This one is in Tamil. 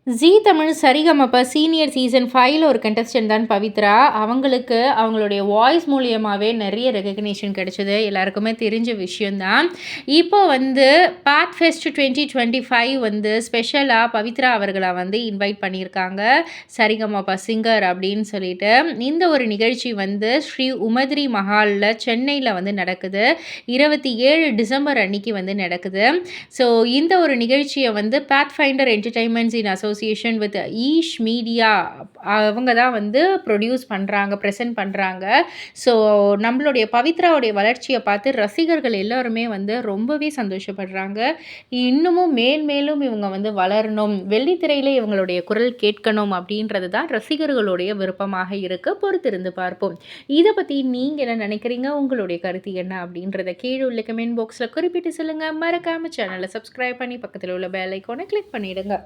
ஜீ தமிழ் சரிகமப சீனியர் சீசன் 5ல ஒரு கண்டஸ்டன்ட் தான் பவித்ரா. அவங்களுக்கு அவங்களுடைய வாய்ஸ் மூலியமாவே நெறைய ரெகக்னிஷன் கிடைச்சது. எல்லாருக்குமே தெரிஞ்ச விஷயம் தான். இப்போ வந்து பாட் ஃபெஸ்ட் 2025 வந்து ஸ்பெஷலா பவித்ரா அவர்கள வந்து இன்வைட் பண்ணியிருக்காங்க. சரிகமப சிங்கர் அப்படின்னு சொல்லிட்டு. இந்த ஒரு நிகழ்ச்சி வந்து ஸ்ரீ உமத்ரி மஹால்ல சென்னையில வந்து நடக்குது. 27 டிசம்பர் அன்னைக்கு வந்து நடக்குது. ஸோ இந்த ஒரு நிகழ்ச்சிய வந்து Pathfinder Entertainments in association with Eesh media அவங்க தான் வந்து ப்ரொடியூஸ் பண்ணுறாங்க, ப்ரெசென்ட் பண்ணுறாங்க. ஸோ நம்மளுடைய பவித்ராவுடைய வளர்ச்சியை பார்த்து ரசிகர்கள் எல்லாருமே வந்து ரொம்பவே சந்தோஷப்படுறாங்க. இன்னமும் மேலும் இவங்க வந்து வளரணும், வெள்ளித்திரையில இவங்களுடைய குரல் கேட்கணும் அப்படின்றது தான் ரசிகர்களுடைய விருப்பமாக இருக்கு. பொறுத்திருந்து பார்ப்போம். இதை பற்றி நீங்கள் என்ன நினைக்கிறீங்க? உங்களுடைய கருத்து என்ன அப்படின்றத கீழே உள்ள கமெண்ட் பாக்ஸில் குறிப்பிட்டு சொல்லுங்கள். மறக்காமல் சேனலை சப்ஸ்கிரைப் பண்ணி பக்கத்தில் உள்ள பெல் ஐக்கானை கிளிக் பண்ணிவிடுங்க.